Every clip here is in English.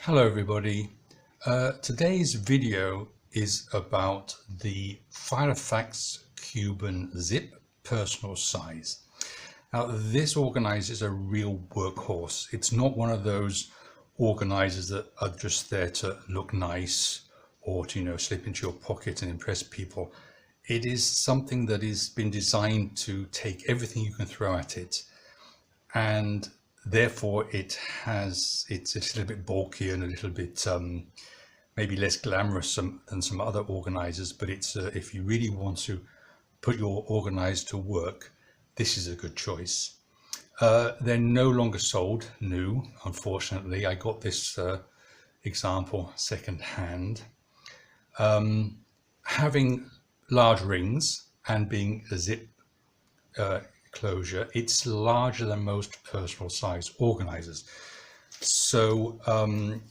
Hello everybody. Today's video is about the Filofax Cuban Zipped Personal size. Now this organizer is a real workhorse. It's not one of those organizers that are just there to look nice or to slip into your pocket and impress people. It is something that has been designed to take everything you can throw at it, and therefore it's a little bit bulky and a little bit maybe less glamorous than some other organizers, but it's if you really want to put your organizer to work, this is a good choice. They're no longer sold new, unfortunately. I got this example second hand. Having large rings and being a zip closure, it's larger than most personal size organizers. So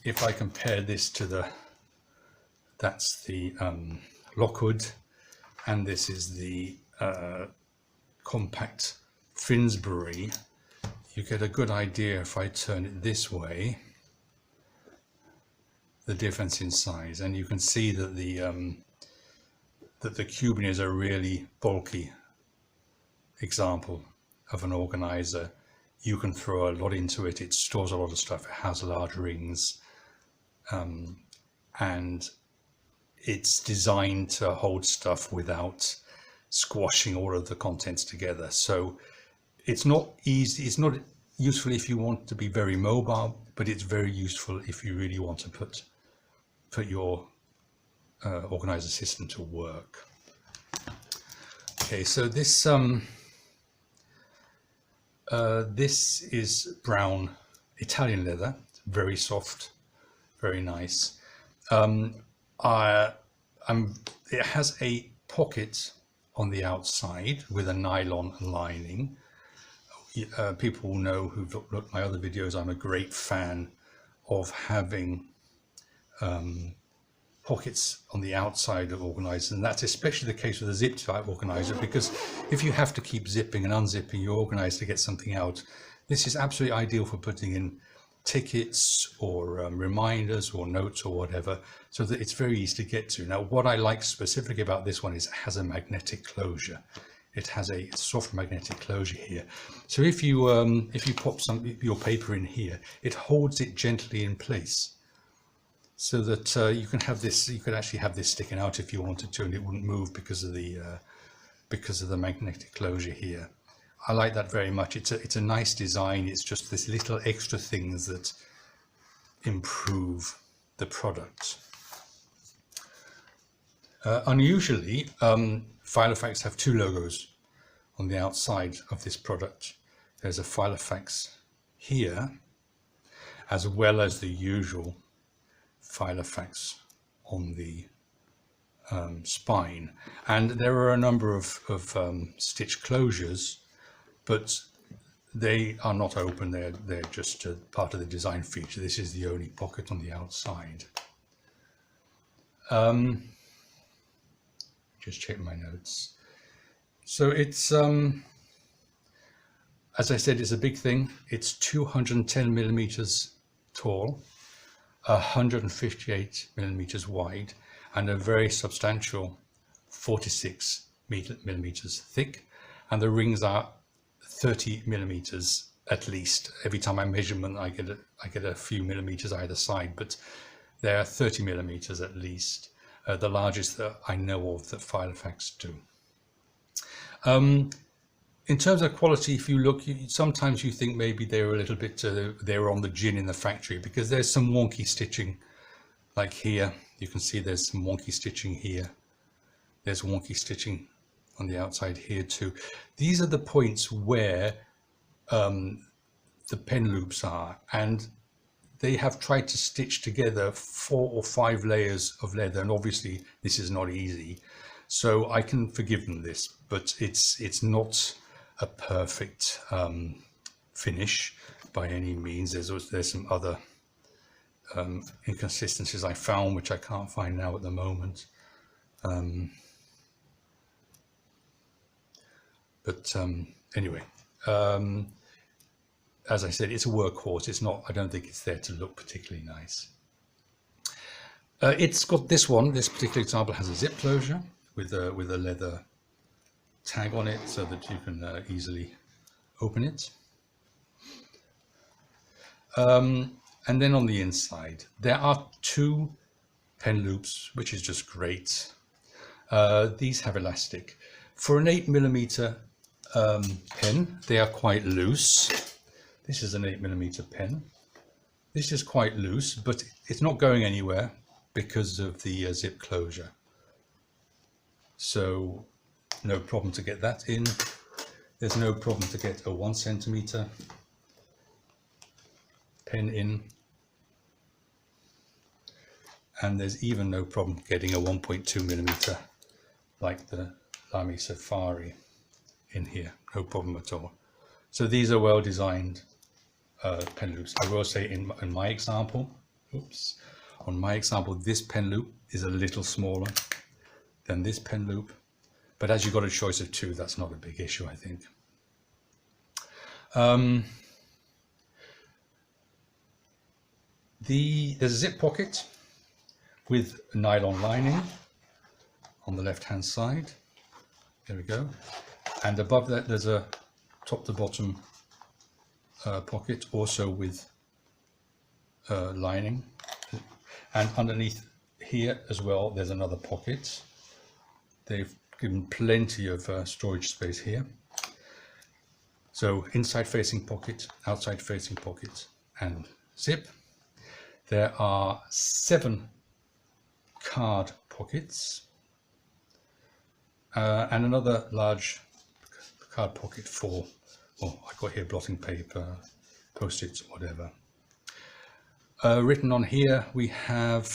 if I compare this to that's the Lockwood, and this is the compact Finsbury, you get a good idea if I turn it this way, the difference in size, and you can see that the Cuban is a really bulky example of an organizer. You can throw a lot into it. It stores a lot of stuff. It has large rings, and it's designed to hold stuff without squashing all of the contents together. So it's not easy. It's not useful if you want to be very mobile, but it's very useful if you really want to put your organizer system to work. Okay, so this is brown Italian leather, very soft, very nice. It has a pocket on the outside with a nylon lining. People will know who've looked at my other videos, I'm a great fan of having pockets on the outside of organizers, and that's especially the case with a zip type organizer, because if you have to keep zipping and unzipping your organizer to get something out, this is absolutely ideal for putting in tickets or reminders or notes or whatever, so that it's very easy to get to. Now what I like specifically about this one is it has a magnetic closure. It has a soft magnetic closure here, so if you pop your paper in here, it holds it gently in place, so that you can actually have this sticking out if you wanted to, and it wouldn't move because of the magnetic closure here. I like that very much. It's a nice design. It's just this little extra things that improve the product. Unusually, Filofax have two logos on the outside of this product. There's a Filofax here, as well as the usual Filofax on the spine, and there are a number of stitch closures, but they are not open. They're just part of the design feature. This is the only pocket on the outside. Just check my notes. So it's as I said, it's a big thing. It's 210 millimeters tall, 158 millimeters wide, and a very substantial 46 millimeters thick, and the rings are 30 millimeters at least. Every time I measure them, I get a few millimeters either side, but they are 30 millimeters at least, the largest that I know of that Filofax do. In terms of quality, if you look, sometimes you think maybe they're a little bit, they're on the gin in the factory, because there's some wonky stitching, like here. You can see there's some wonky stitching here. There's wonky stitching on the outside here too. These are the points where the pen loops are, and they have tried to stitch together 4 or 5 layers of leather, and obviously this is not easy. So I can forgive them this, but it's not a perfect finish by any means. There's some other inconsistencies I found, which I can't find now at the moment. Anyway, as I said, it's a workhorse. It's not. I don't think it's there to look particularly nice. It's got this one. This particular example has a zip closure with a leather tag on it, so that you can easily open it. And then on the inside, there are two pen loops, which is just great. These have elastic. For an 8mm pen, they are quite loose. This is an 8mm pen. This is quite loose, but it's not going anywhere because of the zip closure. So no problem to get that in. There's no problem to get a 1cm pen in. And there's even no problem getting a 1.2mm like the Lamy Safari in here. No problem at all. So these are well designed pen loops. I will say in my example, on my example, this pen loop is a little smaller than this pen loop, but as you've got a choice of two, that's not a big issue, I think. There's a zip pocket with nylon lining on the left hand side. There we go. And above that there's a top to bottom pocket, also with lining. And underneath here as well there's another pocket. They've given plenty of storage space here. So inside facing pocket, outside facing pocket, and zip. There are 7 card pockets and another large card pocket for, oh, I got here blotting paper, post-its, whatever. Written on here we have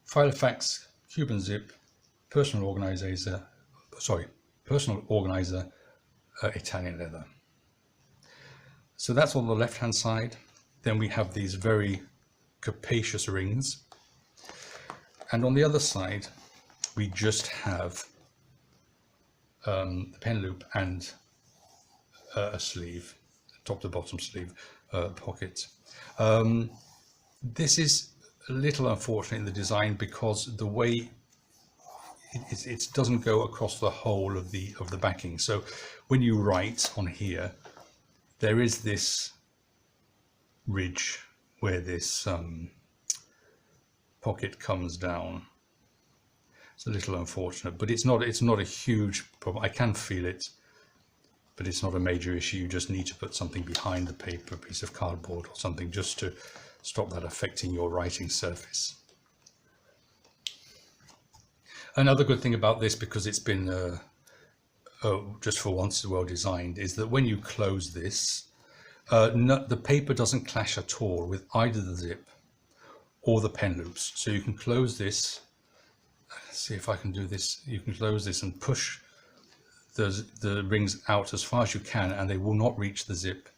Filofax Cuban Zipped Personal Organizer, Personal Organizer, Italian leather. So that's on the left hand side. Then we have these very capacious rings, and on the other side we just have the pen loop and a sleeve, top to bottom sleeve pocket. This is a little unfortunate in the design because the way it doesn't go across the whole of the backing. So when you write on here, there is this ridge where this pocket comes down. It's a little unfortunate, but it's not a huge problem. I can feel it, but it's not a major issue. You just need to put something behind the paper, a piece of cardboard or something, just to stop that affecting your writing surface. Another good thing about this, because it's been just for once well designed, is that when you close this, the paper doesn't clash at all with either the zip or the pen loops. So you can close this. Let's see if I can do this. You can close this and push the rings out as far as you can, and they will not reach the zip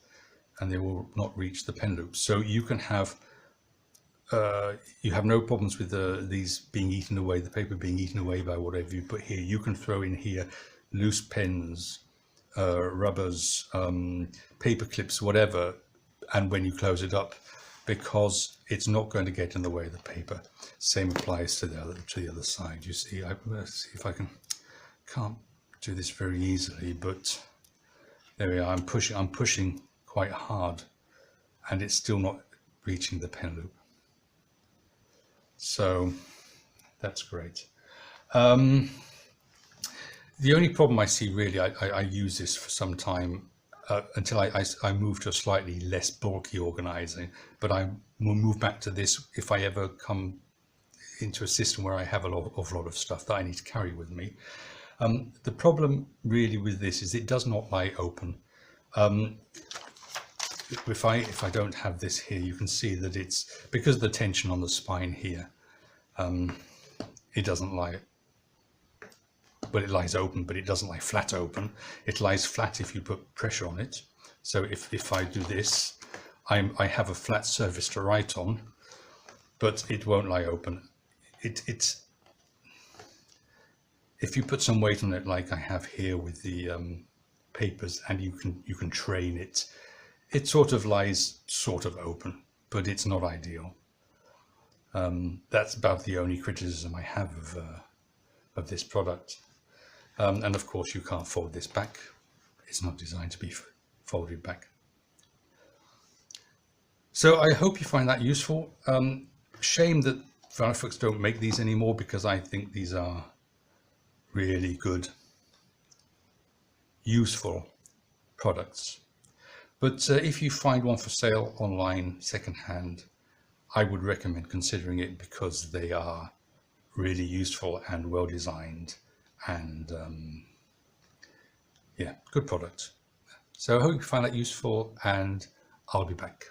and they will not reach the pen loops. So you can have you have no problems with these being eaten away, the paper being eaten away by whatever you put here. You can throw in here loose pens, rubbers, paper clips, whatever, and when you close it up, because it's not going to get in the way of the paper. Same applies to the other side. You see, let's see if I can't do this very easily, but there we are. I'm pushing quite hard, and it's still not reaching the pen loop. So that's great. The only problem I see really, I use this for some time until I move to a slightly less bulky organizing, but I will move back to this if I ever come into a system where I have a lot of stuff that I need to carry with me. The problem really with this is it does not lie open. If I don't have this here, you can see that it's because of the tension on the spine here. It doesn't lie. Well, it lies open, but it doesn't lie flat open. It lies flat if you put pressure on it. So if I do this, I have a flat surface to write on, but it won't lie open. It's if you put some weight on it, like I have here with the papers, and you can train it, it sort of lies sort of open, but it's not ideal. That's about the only criticism I have of this product. And of course you can't fold this back. It's not designed to be folded back. So I hope you find that useful. Shame that Filofax don't make these anymore, because I think these are really good, useful products. But if you find one for sale online secondhand, I would recommend considering it, because they are really useful and well designed, and yeah, good product. So I hope you find that useful, and I'll be back.